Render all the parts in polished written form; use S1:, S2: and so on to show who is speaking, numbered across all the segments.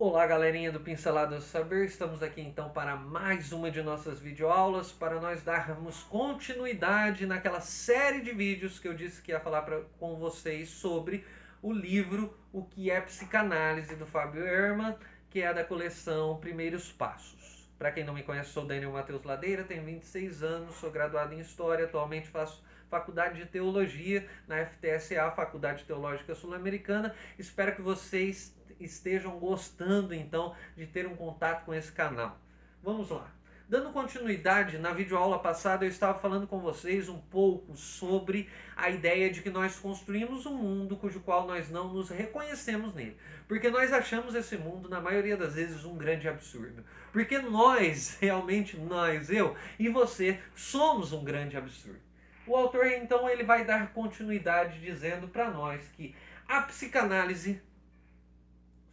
S1: Olá, galerinha do Pincelada do Saber, estamos aqui então para mais uma de nossas videoaulas, para nós darmos continuidade naquela série de vídeos que eu disse que ia falar com vocês sobre o livro O que é Psicanálise, do Fábio Herman, que é da coleção Primeiros Passos. Para quem não me conhece, sou Daniel Matheus Ladeira, tenho 26 anos, sou graduado em História, atualmente faço Faculdade de Teologia na FTSA, Faculdade Teológica Sul-Americana. Espero que vocês estejam gostando então de ter um contato com esse canal. Vamos lá. Dando continuidade, na videoaula passada eu estava falando com vocês um pouco sobre a ideia de que nós construímos um mundo cujo qual nós não nos reconhecemos nele. Porque nós achamos esse mundo, na maioria das vezes, um grande absurdo. Porque nós, realmente nós, eu e você, somos um grande absurdo. O autor, então, ele vai dar continuidade dizendo para nós que a psicanálise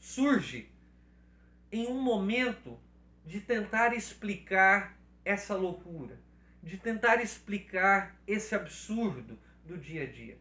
S1: surge em um momento de tentar explicar essa loucura, de tentar explicar esse absurdo do dia a dia.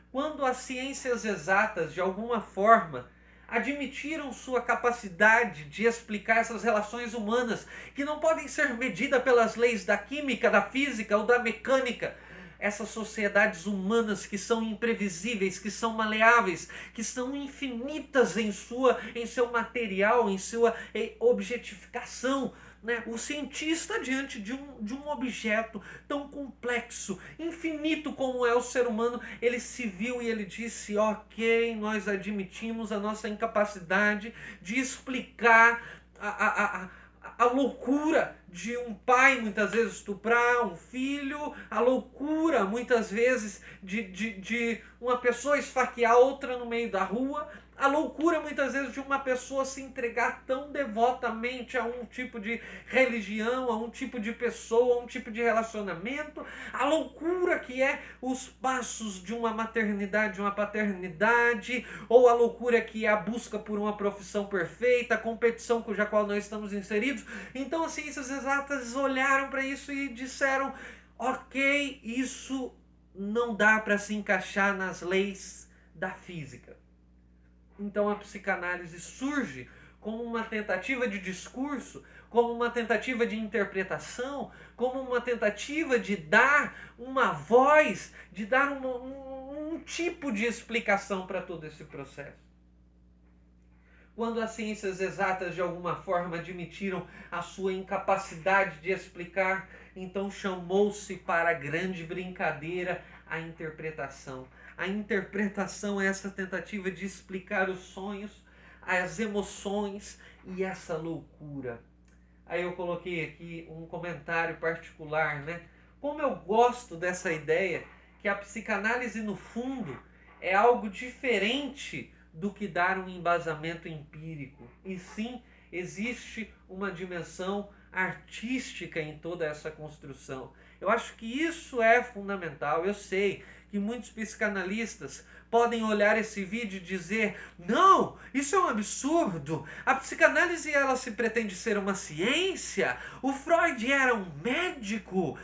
S1: Quando as ciências exatas, de alguma forma, admitiram sua capacidade de explicar essas relações humanas que não podem ser medidas pelas leis da química, da física ou da mecânica, essas sociedades humanas que são imprevisíveis, que são maleáveis, que são infinitas em seu material, em sua objetificação. Né? O cientista, diante de um objeto tão complexo, infinito como é o ser humano, ele se viu e ele disse: ok, nós admitimos a nossa incapacidade de explicar a loucura de um pai muitas vezes estuprar um filho, a loucura muitas vezes de uma pessoa esfaquear outra no meio da rua, a loucura muitas vezes de uma pessoa se entregar tão devotamente a um tipo de religião, a um tipo de pessoa, a um tipo de relacionamento, a loucura que é os passos de uma maternidade, de uma paternidade, ou a loucura que é a busca por uma profissão perfeita, a competição cuja qual nós estamos inseridos. Então as ciências exatas olharam para isso e disseram: ok, isso não dá para se encaixar nas leis da física. Então a psicanálise surge como uma tentativa de discurso, como uma tentativa de interpretação, como uma tentativa de dar uma voz, de dar um tipo de explicação para todo esse processo. Quando as ciências exatas de alguma forma admitiram a sua incapacidade de explicar, então chamou-se para a grande brincadeira a interpretação. A interpretação é essa tentativa de explicar os sonhos, as emoções e essa loucura. Aí eu coloquei aqui um comentário particular, né? Como eu gosto dessa ideia que a psicanálise, no fundo, é algo diferente do que dar um embasamento empírico. E sim, existe uma dimensão artística em toda essa construção. Eu acho que isso é fundamental. Eu sei que muitos psicanalistas podem olhar esse vídeo e dizer: não, isso é um absurdo, a psicanálise ela se pretende ser uma ciência, o Freud era um médico,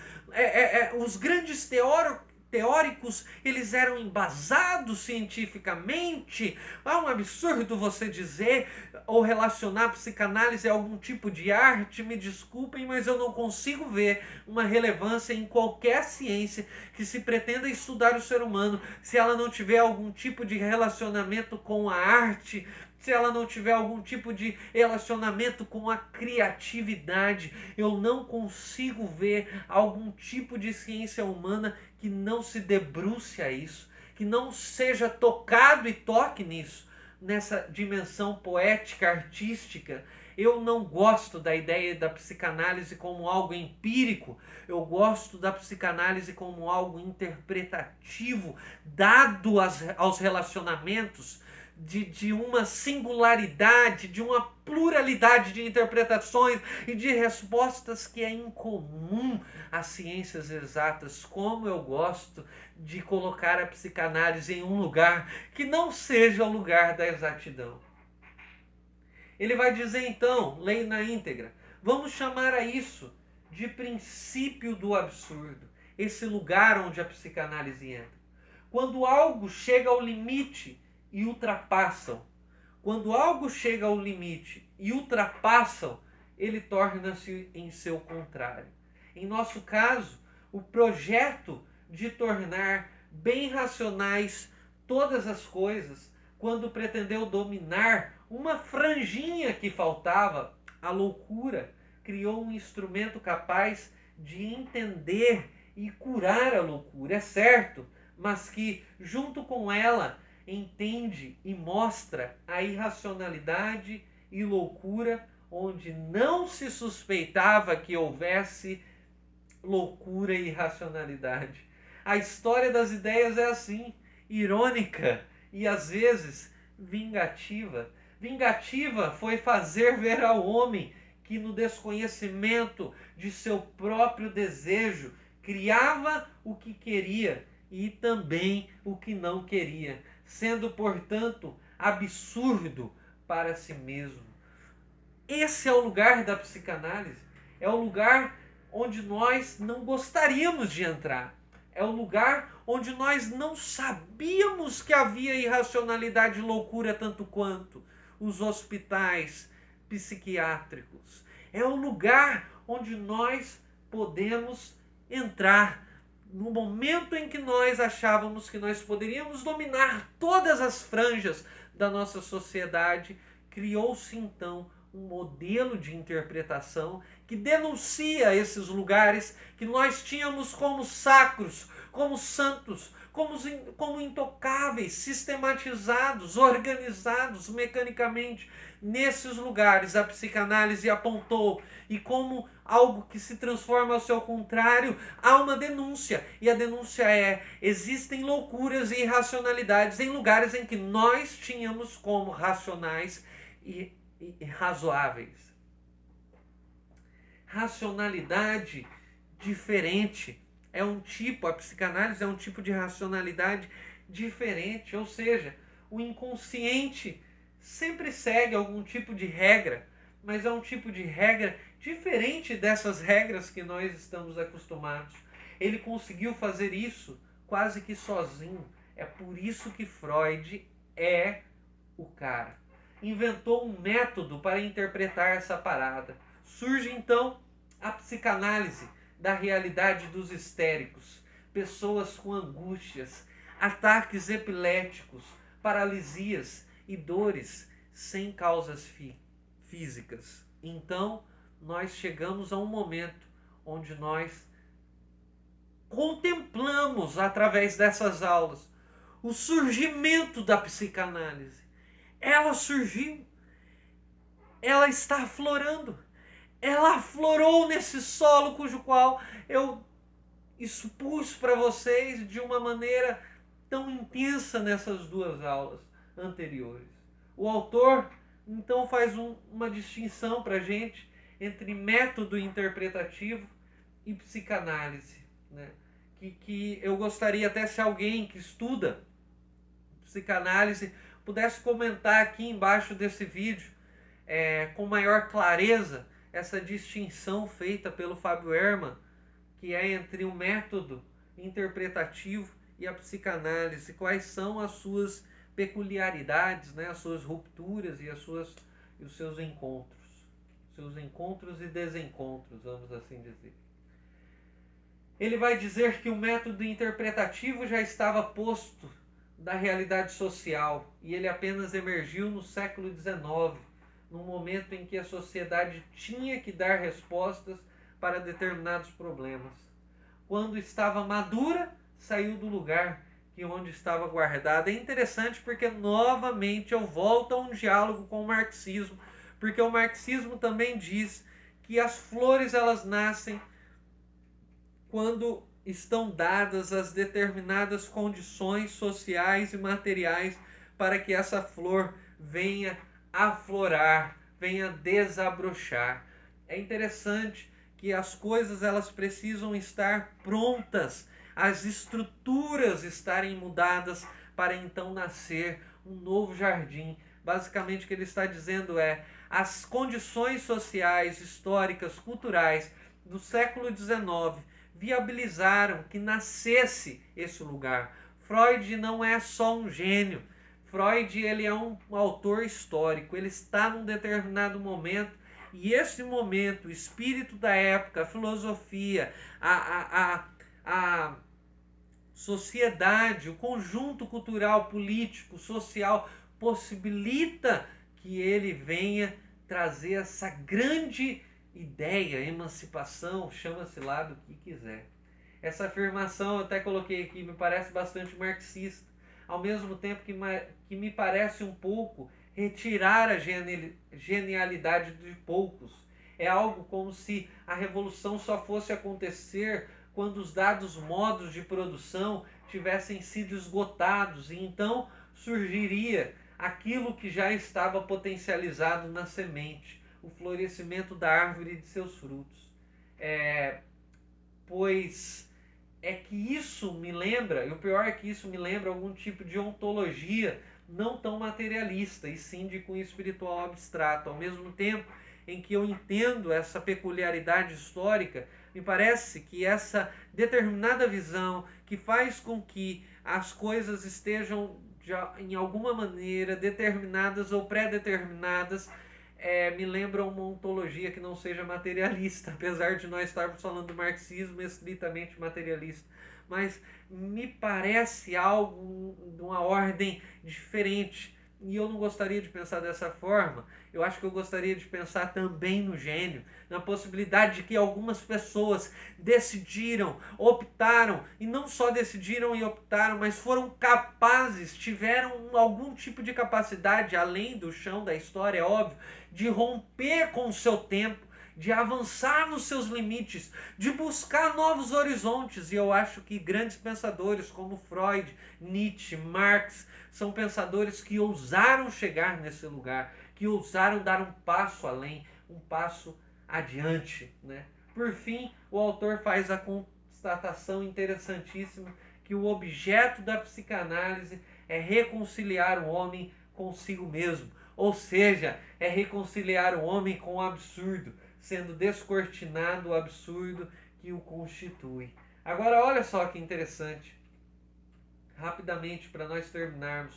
S1: os grandes teóricos eles eram embasados cientificamente. É um absurdo você dizer ou relacionar a psicanálise a algum tipo de arte. Me desculpem, mas eu não consigo ver uma relevância em qualquer ciência que se pretenda estudar o ser humano se ela não tiver algum tipo de relacionamento com a arte, se ela não tiver algum tipo de relacionamento com a criatividade. Eu não consigo ver algum tipo de ciência humana que não se debruce a isso, que não seja tocado e toque nisso, nessa dimensão poética, artística. Eu não gosto da ideia da psicanálise como algo empírico, eu gosto da psicanálise como algo interpretativo, dado aos relacionamentos, de uma singularidade, de uma pluralidade de interpretações e de respostas que é incomum às ciências exatas. Como eu gosto de colocar a psicanálise em um lugar que não seja o lugar da exatidão. Ele vai dizer então, leia na íntegra, vamos chamar a isso de princípio do absurdo, esse lugar onde a psicanálise entra. Quando algo chega ao limite e ultrapassam, Quando algo chega ao limite e ultrapassa, ele torna-se em seu contrário. Em nosso caso, o projeto de tornar bem racionais todas as coisas, quando pretendeu dominar uma franjinha que faltava, a loucura, criou um instrumento capaz de entender e curar a loucura. É certo, mas que, junto com ela, entende e mostra a irracionalidade e loucura onde não se suspeitava que houvesse loucura e irracionalidade. A história das ideias é assim, irônica e às vezes vingativa. Vingativa foi fazer ver ao homem que no desconhecimento de seu próprio desejo criava o que queria e também o que não queria, sendo, portanto, absurdo para si mesmo. Esse é o lugar da psicanálise, é o lugar onde nós não gostaríamos de entrar. É o lugar onde nós não sabíamos que havia irracionalidade e loucura tanto quanto os hospitais psiquiátricos. É o lugar onde nós podemos entrar no momento em que nós achávamos que nós poderíamos dominar todas as franjas da nossa sociedade. Criou-se então um modelo de interpretação que denuncia esses lugares que nós tínhamos como sacros, como santos, como intocáveis, sistematizados, organizados mecanicamente. Nesses lugares a psicanálise apontou, e como algo que se transforma ao seu contrário, há uma denúncia, e a denúncia é: existem loucuras e irracionalidades em lugares em que nós tínhamos como racionais e razoáveis. Racionalidade diferente é um tipo, a psicanálise é um tipo de racionalidade diferente, ou seja, o inconsciente sempre segue algum tipo de regra, mas é um tipo de regra diferente dessas regras que nós estamos acostumados. Ele conseguiu fazer isso quase que sozinho. É por isso que Freud é o cara. Inventou um método para interpretar essa parada. Surge então a psicanálise da realidade dos histéricos, pessoas com angústias, ataques epiléticos, paralisias e dores sem causas físicas. Então, nós chegamos a um momento onde nós contemplamos, através dessas aulas, o surgimento da psicanálise. Ela surgiu, ela está aflorando, ela aflorou nesse solo cujo qual eu expus para vocês de uma maneira tão intensa nessas duas aulas anteriores. O autor então faz uma distinção para a gente entre método interpretativo e psicanálise, né? Que eu gostaria até, se alguém que estuda psicanálise pudesse comentar aqui embaixo desse vídeo com maior clareza essa distinção feita pelo Fábio Herman, que é entre o método interpretativo e a psicanálise. Quais são as suas peculiaridades, né? As suas rupturas e os seus encontros. Seus encontros e desencontros, vamos assim dizer. Ele vai dizer que o método interpretativo já estava posto da realidade social e ele apenas emergiu no século XIX, num momento em que a sociedade tinha que dar respostas para determinados problemas. Quando estava madura, saiu do lugar que onde estava guardada. É interessante porque novamente eu volto a um diálogo com o marxismo, porque o marxismo também diz que as flores elas nascem quando estão dadas as determinadas condições sociais e materiais para que essa flor venha aflorar, venha desabrochar. É interessante que as coisas elas precisam estar prontas, as estruturas estarem mudadas para então nascer um novo jardim. Basicamente o que ele está dizendo é: as condições sociais, históricas, culturais do século XIX viabilizaram que nascesse esse lugar. Freud não é só um gênio. Freud, ele é um autor histórico, ele está num determinado momento, e esse momento, o espírito da época, a filosofia, a sociedade, o conjunto cultural, político, social, possibilita que ele venha trazer essa grande ideia, emancipação, chama-se lá do que quiser. Essa afirmação, eu até coloquei aqui, me parece bastante marxista, ao mesmo tempo que me parece um pouco retirar a genialidade de poucos. É algo como se a revolução só fosse acontecer quando os dados modos de produção tivessem sido esgotados, e então surgiria aquilo que já estava potencializado na semente, o florescimento da árvore e de seus frutos. Pois é que isso me lembra, e o pior é que isso me lembra algum tipo de ontologia não tão materialista, e sim de cunho espiritual abstrato. Ao mesmo tempo em que eu entendo essa peculiaridade histórica, me parece que essa determinada visão que faz com que as coisas estejam já, em alguma maneira, determinadas ou pré-determinadas, me lembra uma ontologia que não seja materialista, apesar de nós estarmos falando do marxismo estritamente materialista. Mas me parece algo de uma ordem diferente. E eu não gostaria de pensar dessa forma. Eu acho que eu gostaria de pensar também no gênio, na possibilidade de que algumas pessoas decidiram, optaram, e não só decidiram e optaram, mas foram capazes, tiveram algum tipo de capacidade, além do chão da história, é óbvio, de romper com o seu tempo, de avançar nos seus limites, de buscar novos horizontes. E eu acho que grandes pensadores como Freud, Nietzsche, Marx, são pensadores que ousaram chegar nesse lugar, que ousaram dar um passo além, um passo adiante, né? Por fim, o autor faz a constatação interessantíssima que o objeto da psicanálise é reconciliar o homem consigo mesmo, ou seja, é reconciliar o homem com o absurdo, sendo descortinado o absurdo que o constitui. Agora, olha só que interessante. Rapidamente, para nós terminarmos,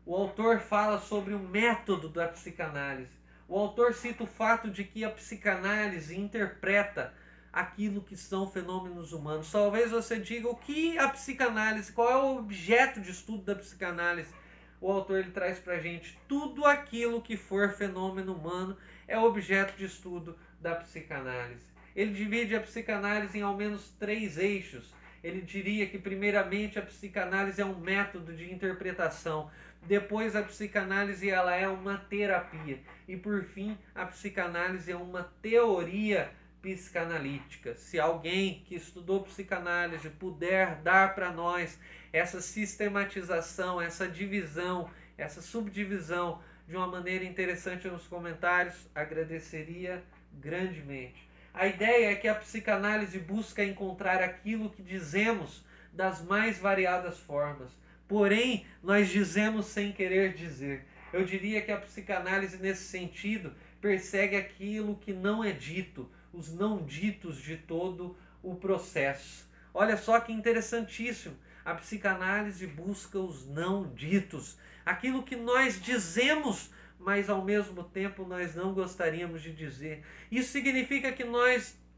S1: o autor fala sobre o método da psicanálise. O autor cita o fato de que a psicanálise interpreta aquilo que são fenômenos humanos. Talvez você diga o que a psicanálise, qual é o objeto de estudo da psicanálise. O autor ele traz para a gente tudo aquilo que for fenômeno humano é objeto de estudo da psicanálise. Ele divide a psicanálise em ao menos 3 eixos. Ele diria que primeiramente a psicanálise é um método de interpretação, depois a psicanálise ela é uma terapia e por fim a psicanálise é uma teoria psicanalítica. Se alguém que estudou psicanálise puder dar para nós essa sistematização, essa divisão, essa subdivisão de uma maneira interessante nos comentários, agradeceria grandemente. A ideia é que a psicanálise busca encontrar aquilo que dizemos das mais variadas formas. Porém, nós dizemos sem querer dizer. Eu diria que a psicanálise, nesse sentido, persegue aquilo que não é dito, os não ditos de todo o processo. Olha só que interessantíssimo. A psicanálise busca os não ditos, aquilo que nós dizemos, mas ao mesmo tempo nós não gostaríamos de dizer. Isso significa que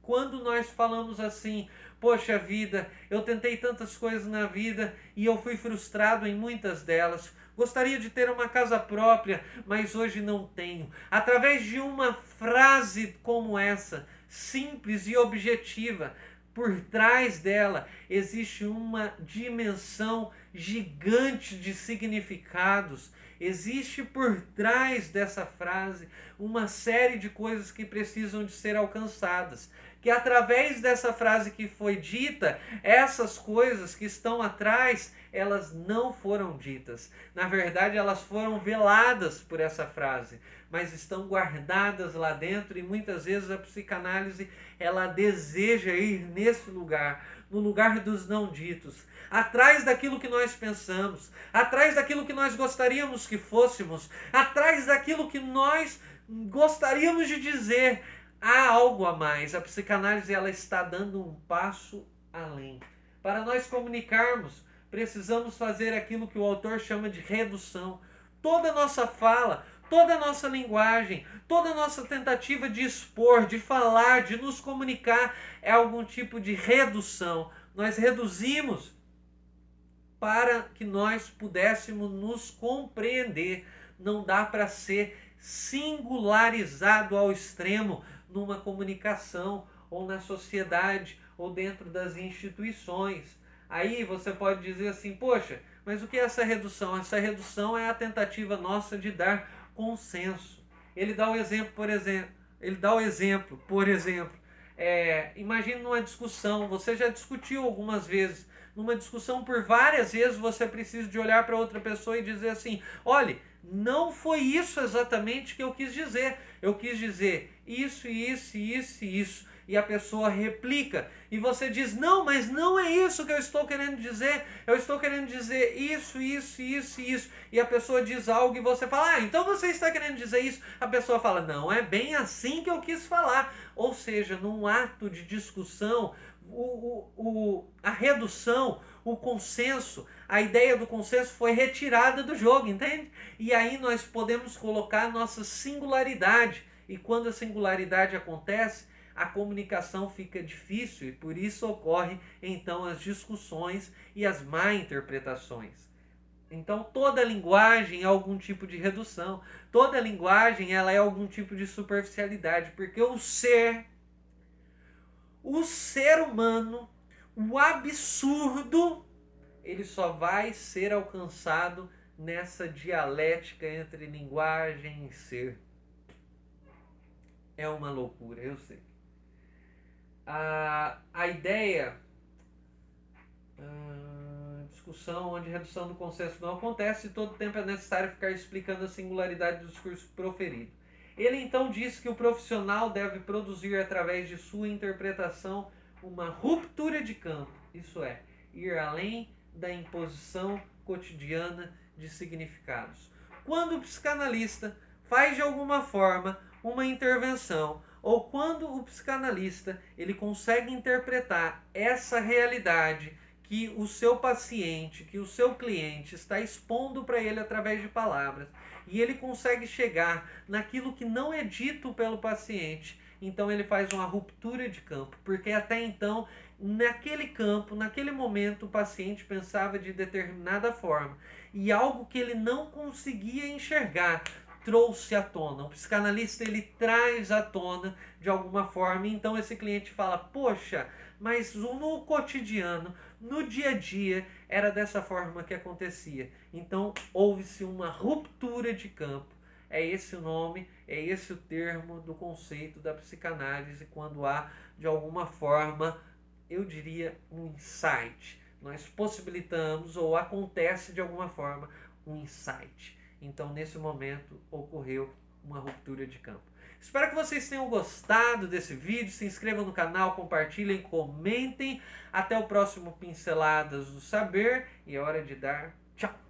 S1: quando nós falamos assim, poxa vida, eu tentei tantas coisas na vida e eu fui frustrado em muitas delas. Gostaria de ter uma casa própria, mas hoje não tenho. Através de uma frase como essa, simples e objetiva, por trás dela existe uma dimensão gigante de significados. Existe por trás dessa frase uma série de coisas que precisam de ser alcançadas. Que através dessa frase que foi dita, essas coisas que estão atrás, elas não foram ditas. Na verdade, elas foram veladas por essa frase, mas estão guardadas lá dentro e muitas vezes a psicanálise ela deseja ir nesse lugar, no lugar dos não ditos, atrás daquilo que nós pensamos, atrás daquilo que nós gostaríamos que fôssemos, atrás daquilo que nós gostaríamos de dizer. Há algo a mais. A psicanálise ela está dando um passo além. Para nós comunicarmos, precisamos fazer aquilo que o autor chama de redução. toda a nossa fala, toda a nossa linguagem, toda a nossa tentativa de expor, de falar, de nos comunicar é algum tipo de redução. Nós reduzimos para que nós pudéssemos nos compreender. Não dá para ser singularizado ao extremo numa comunicação ou na sociedade ou dentro das instituições. Aí você pode dizer assim, poxa, mas o que é essa redução? Essa redução é a tentativa nossa de dar consenso. Ele dá o exemplo, por exemplo, imagine numa discussão, você já discutiu algumas vezes, numa discussão por várias vezes você precisa de olhar para outra pessoa e dizer assim, olhe, não foi isso exatamente que eu quis dizer. Eu quis dizer isso, isso, isso e isso. E a pessoa replica. E você diz, não, mas não é isso que eu estou querendo dizer. Eu estou querendo dizer isso, isso, isso e isso. E a pessoa diz algo e você fala, ah, então você está querendo dizer isso. A pessoa fala, não, é bem assim que eu quis falar. Ou seja, num ato de discussão, a redução, o consenso, a ideia do consenso foi retirada do jogo, entende? E aí nós podemos colocar a nossa singularidade. E quando a singularidade acontece, a comunicação fica difícil e por isso ocorre então as discussões e as má interpretações. Então toda linguagem é algum tipo de redução, toda linguagem ela é algum tipo de superficialidade, porque o ser humano, o absurdo, ele só vai ser alcançado nessa dialética entre linguagem e ser. É uma loucura, eu sei. A ideia, discussão onde redução do consenso não acontece e todo tempo é necessário ficar explicando a singularidade do discurso proferido. Ele então diz que o profissional deve produzir através de sua interpretação uma ruptura de campo, isso é, ir além da imposição cotidiana de significados. Quando o psicanalista faz de alguma forma uma intervenção, ou quando o psicanalista ele consegue interpretar essa realidade que o seu paciente, que o seu cliente está expondo para ele através de palavras, e ele consegue chegar naquilo que não é dito pelo paciente, então ele faz uma ruptura de campo, porque até então, naquele campo, naquele momento, o paciente pensava de determinada forma, e algo que ele não conseguia enxergar trouxe à tona. O psicanalista ele traz à tona de alguma forma, e então esse cliente fala, poxa, mas no cotidiano, no dia a dia, era dessa forma que acontecia. Então houve-se uma ruptura de campo. É esse o nome, é esse o termo do conceito da psicanálise, quando há de alguma forma, eu diria, um insight. Nós possibilitamos ou acontece de alguma forma um insight. Então, nesse momento, ocorreu uma ruptura de campo. Espero que vocês tenham gostado desse vídeo. Se inscrevam no canal, compartilhem, comentem. Até o próximo Pinceladas do Saber. E é hora de dar tchau!